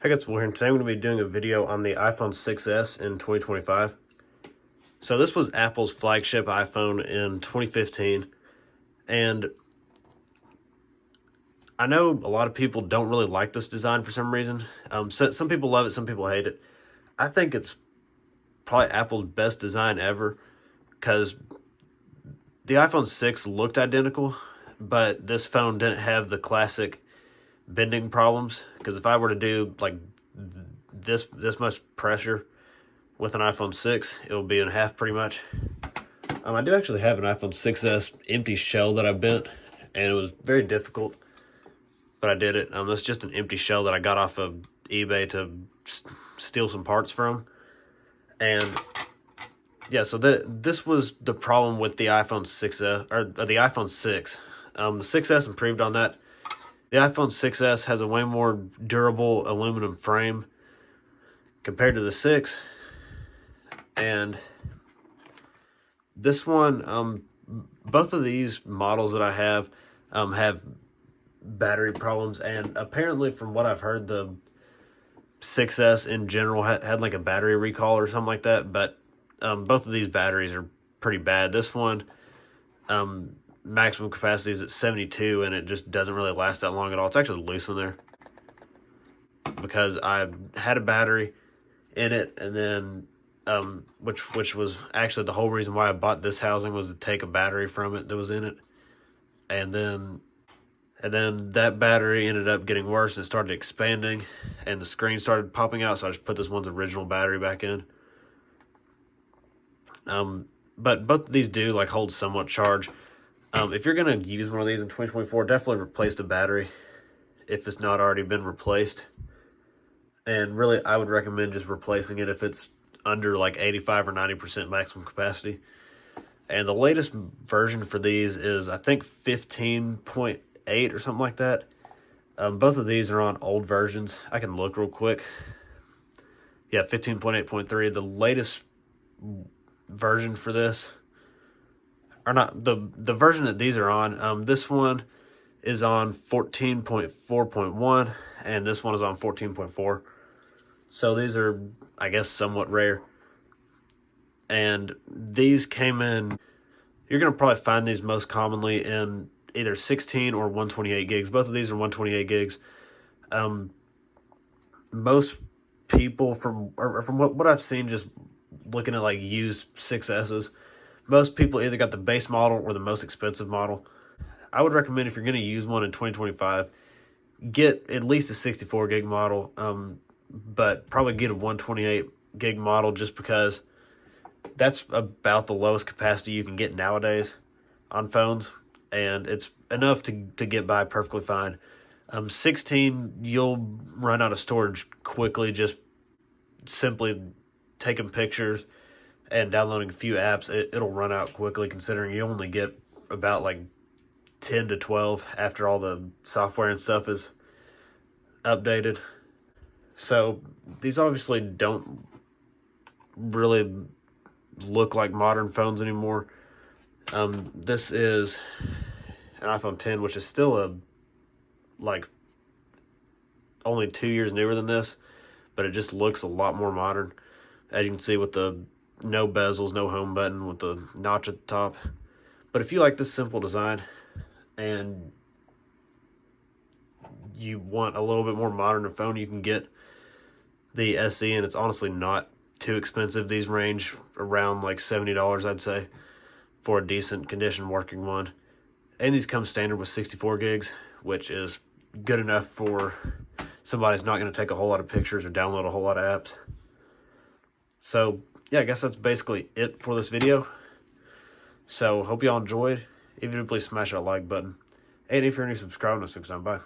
Hey guys, Will here, and today I'm going to be doing a video on the iPhone 6s in 2025. So this was Apple's flagship iPhone in 2015, and I know a lot of people don't really like this design for some reason. Some people love it, some people hate it. I think it's probably Apple's best design ever because the iPhone 6 looked identical, but this phone didn't have the classic bending problems. Because if I were to do like this much pressure with an iPhone 6, it will be in half pretty much. I do actually have an iPhone 6s empty shell that I bent, and it was very difficult, but I did it. That's just an empty shell that I got off of eBay to steal some parts from. And yeah, so this was the problem with the iPhone 6s, or the iPhone 6. The 6s improved on that. The iPhone 6s has a way more durable aluminum frame compared to the 6. And this one, both of these models that I have battery problems. And apparently, from what I've heard, the 6s in general had like a battery recall or something like that. But both of these batteries are pretty bad. This one, maximum capacity is at 72, and it just doesn't really last that long at all. It's actually loose in there because I had a battery in it, and then which was actually the whole reason why I bought this housing, was to take a battery from it that was in it, and then that battery ended up getting worse and it started expanding, and the screen started popping out. So I just put this one's original battery back in. But both of these do like hold somewhat charge. If you're gonna use one of these in 2024, definitely replace the battery if it's not already been replaced. And really, I would recommend just replacing it if it's under like 85 or 90% maximum capacity. And the latest version for these is, I think, 15.8 or something like that. Both of these are on old versions. I can look real quick. Yeah, 15.8.3. The latest version for this, or not, the version that these are on, this one is on 14.4.1, and this one is on 14.4. So these are, I guess, somewhat rare. And these came in, you're going to probably find these most commonly in either 16 or 128 gigs. Both of these are 128 gigs. Most people, from what I've seen, just looking at like used 6Ss, most people either got the base model or the most expensive model. I would recommend, if you're going to use one in 2025, get at least a 64 gig model, but probably get a 128 gig model, just because that's about the lowest capacity you can get nowadays on phones, and it's enough to get by perfectly fine. 16, you'll run out of storage quickly, just simply taking pictures and downloading a few apps. It'll run out quickly, considering you only get about like 10 to 12 after all the software and stuff is updated. So these obviously don't really look like modern phones anymore. This is an iPhone 10, which is still like only 2 years newer than this, but it just looks a lot more modern, as you can see, with the no bezels, no home button, with the notch at the top. But if you like this simple design and you want a little bit more modern phone, you can get the SE, and it's honestly not too expensive. These range around like $70, I'd say, for a decent condition working one. And these come standard with 64 gigs, which is good enough for somebody who's not going to take a whole lot of pictures or download a whole lot of apps. So yeah, I guess that's basically it for this video. So hope y'all enjoyed. If you did, please smash that like button. And if you're new, subscribe, and I'll see you next time. Bye.